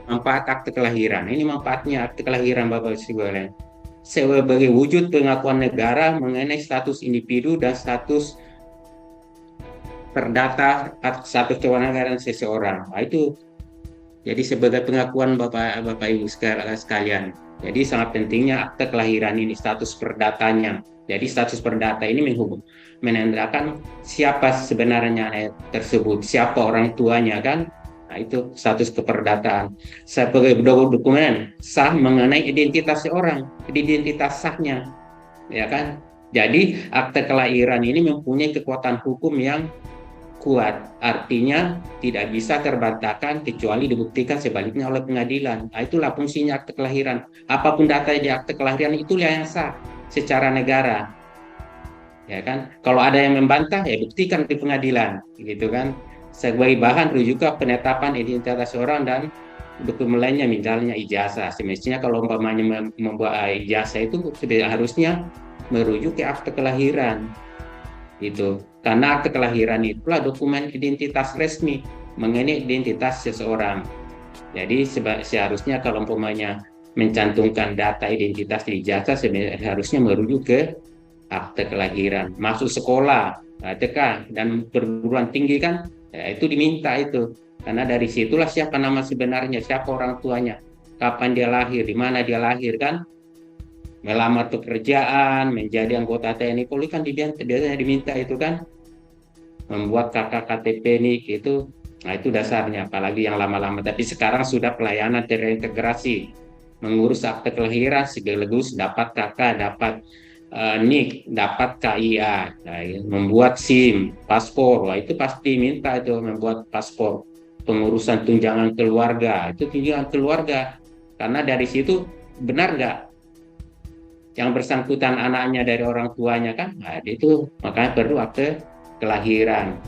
Manfaat akte kelahiran. Ini manfaatnya akte kelahiran Bapak Ibu sekalian. Sebagai wujud pengakuan negara mengenai status individu dan status perdata atau status kewarganegaraan seseorang. Nah, itu jadi sebagai pengakuan Bapak Ibu sekalian. Jadi sangat pentingnya akte kelahiran ini status perdatanya. Jadi status perdata ini menandakan siapa sebenarnya tersebut, siapa orang tuanya kan. Nah, itu status keperdataan. Sebagai dokumen sah mengenai identitas seorang, identitas sahnya, ya kan. Jadi akte kelahiran ini mempunyai kekuatan hukum yang kuat, artinya tidak bisa terbantahkan kecuali dibuktikan sebaliknya oleh pengadilan. Nah, itulah fungsinya akte kelahiran. Apapun data di akte kelahiran itulah yang sah secara negara, ya kan? Kalau ada yang membantah, ya buktikan di pengadilan, gitu kan? Sebagai bahan rujukan penetapan identitas orang dan dokumen lainnya, misalnya ijazah. Semestinya kalau umpamanya membuat ijazah itu sudah harusnya merujuk ke akte kelahiran itu, karena akte kelahiran itulah dokumen identitas resmi mengenai identitas seseorang. Jadi seharusnya kalau umpamanya mencantumkan data identitas di ijazah seharusnya merujuk ke akte kelahiran. Masuk sekolah, TK dan perguruan tinggi kan, ya itu diminta itu, karena dari situlah siapa nama sebenarnya, siapa orang tuanya, kapan dia lahir, di mana dia lahir kan. Melamar pekerjaan, menjadi anggota TNI Polri kan biasanya diminta itu kan, membuat kakak KTP nih gitu. Nah itu dasarnya, apalagi yang lama-lama. Tapi sekarang sudah pelayanan terintegrasi, mengurus akte kelahiran sekaligus dapat kakak, dapat NIK, dapat KIA, nah, membuat SIM, paspor. Wah itu pasti minta itu membuat paspor, pengurusan tunjangan keluarga, itu tunjangan keluarga. Karena dari situ benar nggak yang bersangkutan anaknya dari orang tuanya kan, nah, itu makanya perlu akte kelahiran,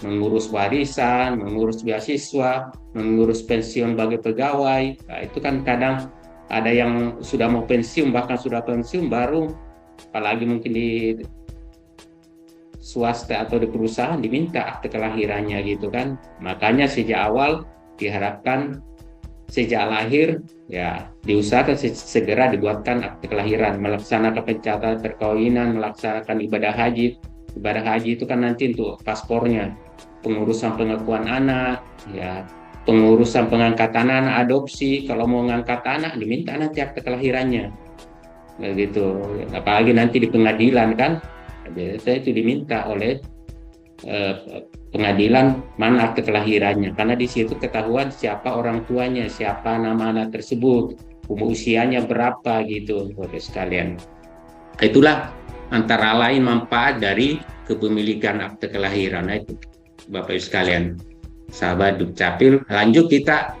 mengurus warisan, mengurus beasiswa, mengurus pensiun bagi pegawai. Nah, itu kan kadang ada yang sudah mau pensiun, bahkan sudah pensiun baru, apalagi mungkin di swasta atau di perusahaan diminta akte kelahirannya gitu kan. Makanya sejak awal diharapkan sejak lahir ya diusahakan segera dibuatkan akte kelahiran, melaksanakan pencatatan perkawinan, melaksanakan ibadah haji. Ibadah haji itu kan nanti untuk paspornya, pengurusan pengakuan anak, ya pengurusan pengangkatan anak, adopsi. Kalau mau ngangkat anak diminta nanti akte kelahirannya, begitu. Apalagi nanti di pengadilan kan, biasanya itu diminta oleh eh, pengadilan mana akte kelahirannya, karena di situ ketahuan siapa orang tuanya, siapa nama anak tersebut, umur usianya berapa gitu, Bapak sekalian. Itulah antara lain manfaat dari kepemilikan akte kelahiran. Nah, itu Bapak Ibu sekalian, sahabat Dukcapil. Lanjut kita,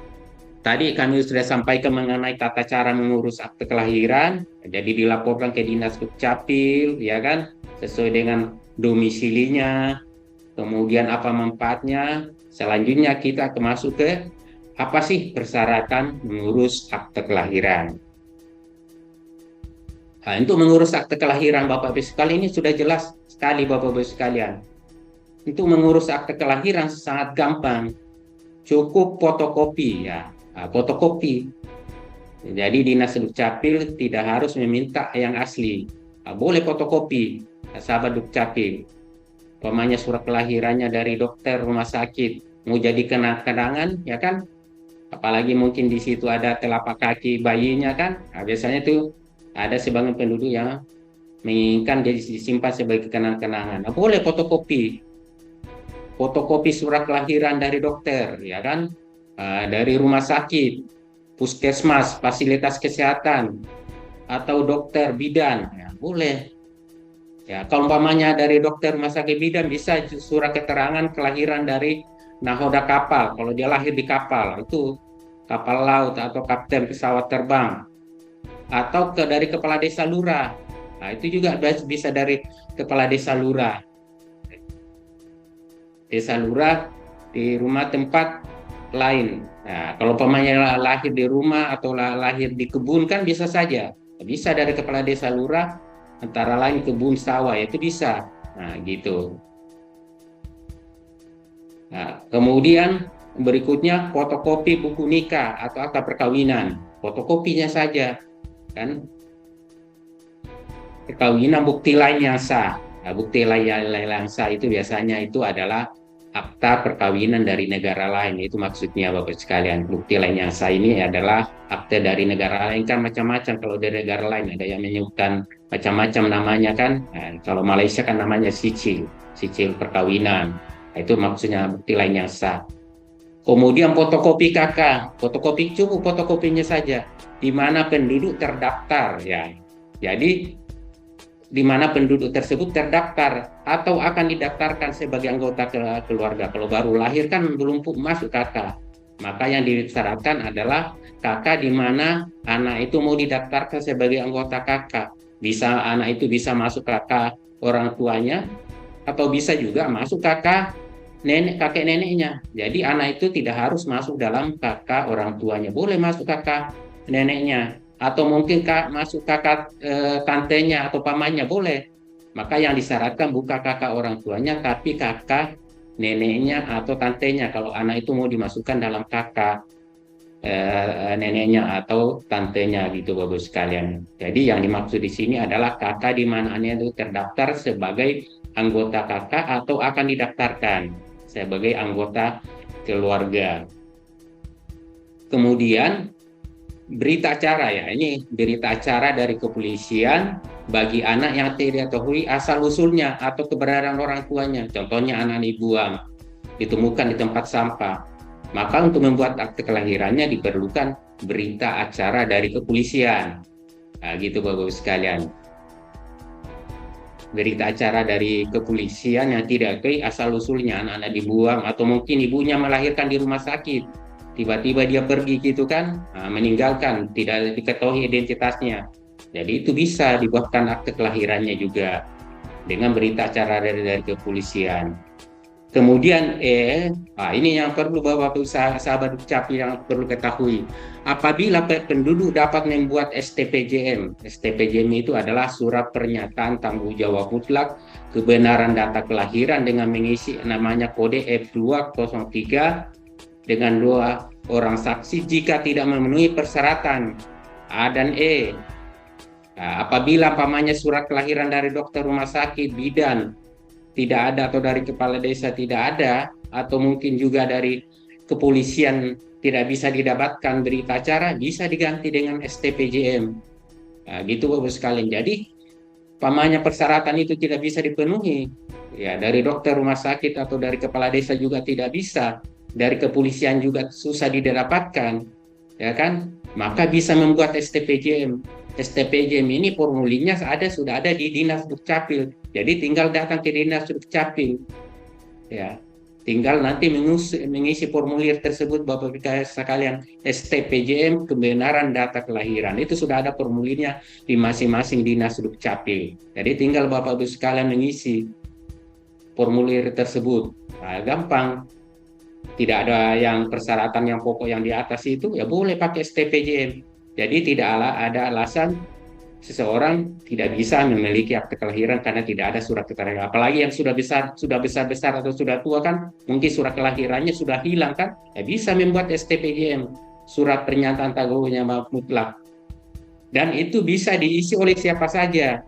tadi kami sudah sampaikan mengenai tata cara mengurus akte kelahiran. Jadi dilaporkan ke Dinas Dukcapil, ya kan, sesuai dengan domisilinya. Kemudian apa manfaatnya? Selanjutnya kita masuk ke apa sih persyaratan mengurus akte kelahiran. Nah, untuk mengurus akte kelahiran Bapak Ibu sekalian ini sudah jelas sekali Bapak Ibu sekalian. Untuk mengurus akte kelahiran sangat gampang. Cukup fotokopi ya. Nah, fotokopi. Jadi Dinas Dukcapil tidak harus meminta yang asli. Nah, boleh fotokopi. Nah, sahabat Dukcapil. Pemanya surat kelahirannya dari dokter rumah sakit, mau jadi kenang-kenangan ya kan, apalagi mungkin di situ ada telapak kaki bayinya kan. Nah, biasanya tuh ada sebagian penduduk yang menginginkan jadi disimpan sebagai kenang-kenangan. Nah, boleh fotokopi, fotokopi surat kelahiran dari dokter ya kan, dari rumah sakit, puskesmas, fasilitas kesehatan, atau dokter bidan ya boleh. Ya, kalau umpamanya dari dokter rumah sakit bidan bisa surat keterangan kelahiran dari nahoda kapal. Kalau dia lahir di kapal, itu kapal laut atau kapten pesawat terbang. Atau dari kepala desa lurah. Nah, itu juga bisa dari kepala desa lurah. Desa lurah di rumah tempat lain. Nah, kalau umpamanya lahir di rumah atau lahir di kebun kan bisa saja. Bisa dari kepala desa lurah, antara lain kebun sawah itu bisa. Nah, gitu. Nah, kemudian Berikutnya fotokopi buku nikah atau akta perkawinan, fotokopinya saja kan. Perkawinan bukti lain yang sah. Nah, bukti lain yang sah itu biasanya itu adalah akta perkawinan dari negara lain. Itu maksudnya Bapak sekalian. Bukti lain yang sah ini adalah akta dari negara lain, kan macam-macam. Kalau dari negara lain ada yang menyebutkan macam-macam namanya kan. Nah, kalau Malaysia kan namanya sicil, sicil perkawinan. Nah, itu maksudnya bukti lain yang sah. Kemudian fotokopi KK, fotokopi cukup fotokopinya saja, di mana penduduk terdaftar ya. Jadi di mana penduduk tersebut terdaftar atau akan didaftarkan sebagai anggota keluarga. Kalau baru lahir kan belum masuk KK. Maka yang disyaratkan adalah KK di mana anak itu mau didaftarkan sebagai anggota KK. Bisa anak itu bisa masuk KK orang tuanya atau bisa juga masuk KK kakek neneknya. Jadi anak itu tidak harus masuk dalam kakak orang tuanya, boleh masuk kakak neneknya, atau mungkin masuk kakak tantenya atau pamannya boleh. Maka yang disyaratkan bukan kakak orang tuanya, tapi kakak neneknya atau tantenya kalau anak itu mau dimasukkan dalam kakak neneknya atau tantenya gitu Bapak sekalian. Jadi yang dimaksud di sini adalah kakak di mana anak itu terdaftar sebagai anggota kakak atau akan didaftarkan sebagai anggota keluarga. Kemudian berita acara ya, ini berita acara dari kepolisian bagi anak yang tidak diketahui asal usulnya atau keberadaan orang tuanya. Contohnya anak dibuang, ditemukan di tempat sampah. Maka untuk membuat akte kelahirannya diperlukan berita acara dari kepolisian. Nah, gitu Bapak sekalian. Berita acara dari kepolisian yang tidak diketahui asal usulnya, anak-anak dibuang atau mungkin ibunya melahirkan di rumah sakit, tiba-tiba dia pergi gitu kan, meninggalkan, tidak diketahui identitasnya. Jadi itu bisa dibuatkan akte kelahirannya juga dengan berita acara dari kepolisian. Kemudian ini yang perlu Bapak sahabat Dukcapil yang perlu ketahui. Apabila penduduk dapat membuat STPJM. STPJM itu adalah surat pernyataan tanggung jawab mutlak kebenaran data kelahiran dengan mengisi namanya kode F203 dengan 2 orang saksi jika tidak memenuhi persyaratan A dan E. Nah, apabila pamannya surat kelahiran dari dokter rumah sakit, bidan tidak ada, atau dari kepala desa tidak ada, atau mungkin juga dari kepolisian tidak bisa didapatkan berita acara, bisa diganti dengan STPJM. Nah, gitu Bapak sekalian. Jadi pamannya persyaratan itu tidak bisa dipenuhi, ya dari dokter rumah sakit atau dari kepala desa juga tidak bisa, dari kepolisian juga susah didapatkan, ya kan? Maka bisa membuat STPJM. STPJM ini formulirnya sudah ada di Dinas Dukcapil. Jadi tinggal datang ke Dinas Dukcapil. Ya. Tinggal nanti mengisi formulir tersebut Bapak Ibu sekalian, STPJM kebenaran data kelahiran. Itu sudah ada formulirnya di masing-masing Dinas Dukcapil. Jadi tinggal Bapak Ibu sekalian mengisi formulir tersebut. Nah, gampang. Tidak ada yang persyaratan yang pokok yang di atas itu, ya boleh pakai STPJM. Jadi tidak ada alasan seseorang tidak bisa memiliki akte kelahiran karena tidak ada surat keterangan. Apalagi yang sudah besar atau sudah tua kan, mungkin surat kelahirannya sudah hilang kan, ya bisa membuat STPJM, surat pernyataan tanggung jawab mutlak. Dan itu bisa diisi oleh siapa saja,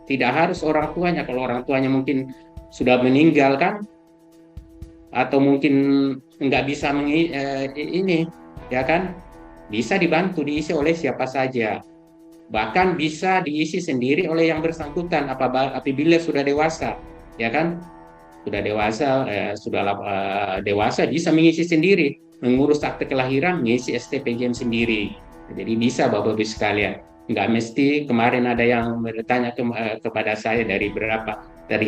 tidak harus orang tuanya. Kalau orang tuanya mungkin sudah meninggal kan, atau mungkin nggak bisa ini, ya kan? Bisa dibantu diisi oleh siapa saja. Bahkan bisa diisi sendiri oleh yang bersangkutan apabila sudah dewasa, ya kan? Sudah dewasa, dewasa bisa mengisi sendiri, mengurus akte kelahiran, mengisi STPJM sendiri. Jadi bisa Bapak Ibu sekalian. Nggak mesti. Kemarin ada yang bertanya kepada saya dari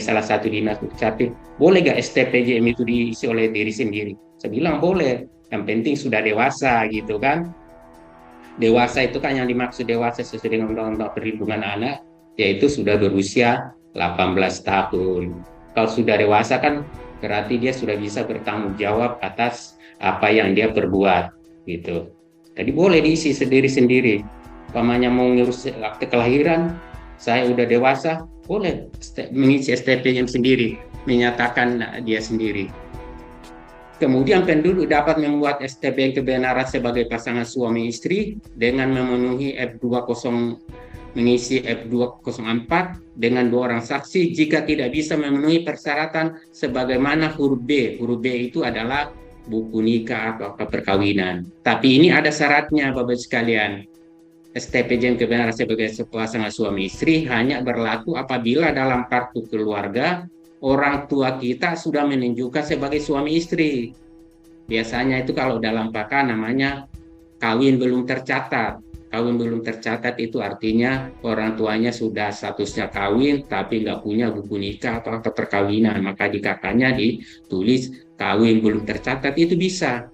salah satu dinas Dukcapil, boleh nggak STPJM itu diisi oleh diri sendiri? Saya bilang boleh, yang penting sudah dewasa gitu kan. Dewasa itu kan yang dimaksud dewasa sesuai dengan Undang-Undang Perlindungan Anak, yaitu sudah berusia 18 tahun. Kalau sudah dewasa kan berarti dia sudah bisa bertanggung jawab atas apa yang dia perbuat gitu. Jadi boleh diisi sendiri-sendiri. Pamannya mau ngurus akte kelahiran, saya udah dewasa, boleh mengisi STP yang sendiri, menyatakan dia sendiri. Kemudian penduduk dapat membuat STB kebenaran sebagai pasangan suami istri dengan memenuhi F20, mengisi F204 dengan 2 orang saksi jika tidak bisa memenuhi persyaratan sebagaimana huruf B. Huruf B itu adalah buku nikah atau perkawinan. Tapi ini ada syaratnya Bapak sekalian. STPJ kebenaran sebagai pasangan suami istri hanya berlaku apabila dalam kartu keluarga orang tua kita sudah menunjukkan sebagai suami istri. Biasanya itu kalau dalam PAKA namanya kawin belum tercatat. Kawin belum tercatat itu artinya orang tuanya sudah statusnya kawin tapi nggak punya buku nikah atau akta perkawinan. Maka di kakaknya ditulis kawin belum tercatat, itu bisa.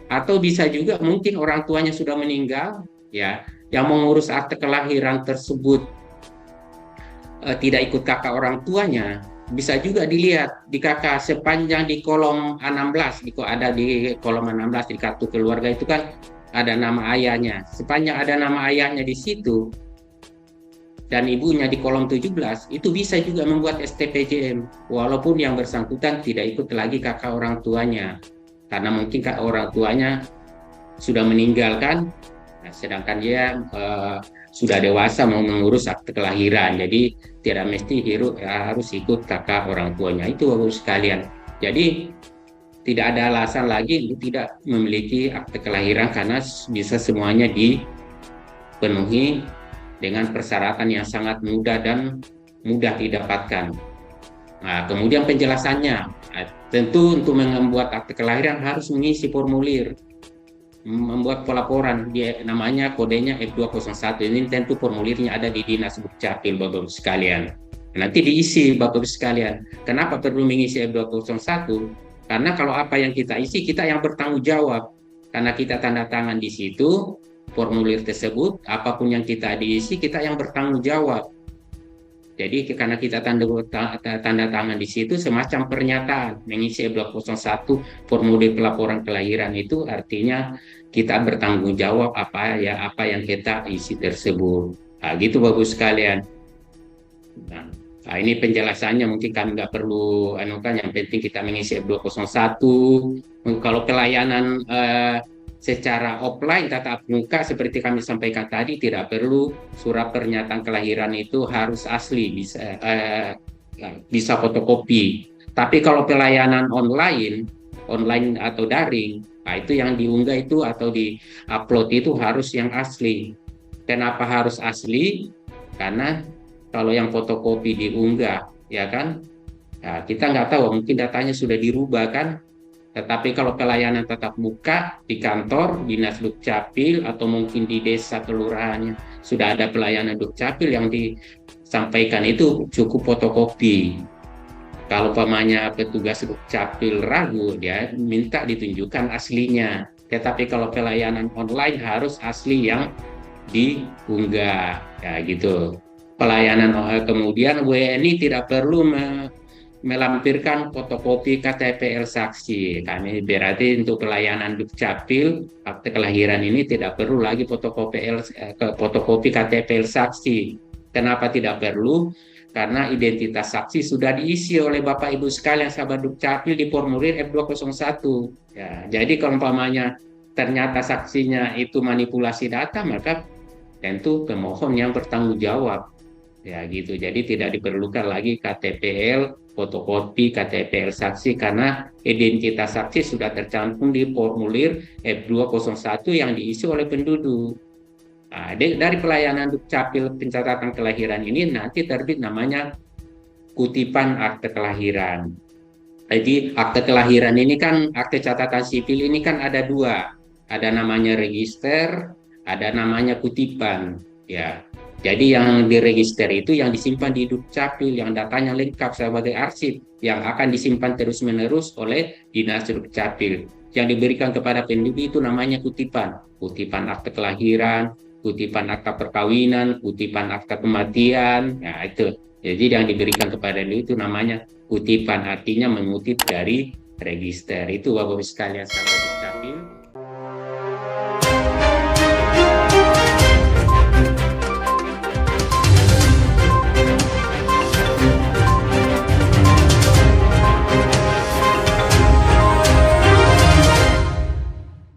Atau bisa juga mungkin orang tuanya sudah meninggal, ya, yang mengurus akte kelahiran tersebut tidak ikut kakak orang tuanya, bisa juga dilihat di kakak sepanjang di kolom 16, ada di kolom 16 di kartu keluarga itu kan ada nama ayahnya. Sepanjang ada nama ayahnya di situ dan ibunya di kolom 17, itu bisa juga membuat STPJM walaupun yang bersangkutan tidak ikut lagi kakak orang tuanya. Karena mungkin kakak orang tuanya sudah meninggalkan, sedangkan dia sudah dewasa mau mengurus akte kelahiran, jadi tidak mesti harus ikut kakak orang tuanya. Itu Bapak sekalian. Jadi tidak ada alasan lagi untuk tidak memiliki akte kelahiran karena bisa semuanya dipenuhi dengan persyaratan yang sangat mudah dan mudah didapatkan. Nah, kemudian penjelasannya, tentu untuk membuat akte kelahiran harus mengisi formulir, membuat pelaporan, dia namanya kodenya F201. Ini tentu formulirnya ada di Dinas Dukcapil Bapak sekalian. Nanti diisi Bapak sekalian. Kenapa perlu mengisi F201? Karena kalau apa yang kita isi kita yang bertanggung jawab. Karena kita tanda tangan di situ formulir tersebut, apapun yang kita diisi kita yang bertanggung jawab. Jadi karena kita tanda tangan di situ semacam pernyataan mengisi F201 formulir pelaporan kelahiran, itu artinya kita bertanggung jawab apa yang kita isi tersebut. Nah, gitu Bapak sekalian. Nah, ini penjelasannya mungkin kami nggak perlu yang penting kita mengisi F201. Kalau pelayanan secara offline tatap muka seperti kami sampaikan tadi tidak perlu surat pernyataan kelahiran itu harus asli, bisa fotokopi. Tapi kalau pelayanan online atau daring, nah itu yang diunggah itu atau di-upload itu harus yang asli. Kenapa harus asli? Karena kalau yang fotokopi diunggah, ya kan, nah, kita nggak tahu mungkin datanya sudah dirubah kan. Tetapi kalau pelayanan tatap muka di kantor, dinas Dukcapil, atau mungkin di desa kelurahannya sudah ada pelayanan Dukcapil, yang disampaikan itu cukup fotokopi. Kalau pamannya petugas Dukcapil ragu, dia minta ditunjukkan aslinya. Tetapi kalau pelayanan online harus asli yang diunggah, ya gitu. Pelayanan kemudian WNI tidak perlu melampirkan fotokopi KTPL saksi. Kami berarti untuk pelayanan Dukcapil akte kelahiran ini tidak perlu lagi fotokopi KTPL saksi. Kenapa tidak perlu? Karena identitas saksi sudah diisi oleh Bapak Ibu sekalian sahabat Dukcapil di formulir F201. Ya, jadi kalau umpamanya ternyata saksinya itu manipulasi data, maka tentu pemohon yang bertanggung jawab. Ya gitu, jadi tidak diperlukan lagi KTPL, fotokopi KTPL saksi karena identitas saksi sudah tercantum di formulir F201 yang diisi oleh penduduk. Nah, dari pelayanan Dukcapil pencatatan kelahiran ini nanti terbit namanya kutipan akte kelahiran. Jadi akte kelahiran ini kan, akte catatan sipil ini kan ada dua, ada namanya register, ada namanya kutipan, ya. Jadi yang diregister itu yang disimpan di Dukcapil, yang datanya lengkap sebagai arsip, yang akan disimpan terus-menerus oleh Dinas Dukcapil. Yang diberikan kepada penduduk itu namanya kutipan. Kutipan akte kelahiran, kutipan akta perkawinan, kutipan akta kematian, nah itu. Jadi yang diberikan kepada itu namanya kutipan, artinya mengutip dari register. Itu Bapak-Ibu sekalian sahabat Dukcapil.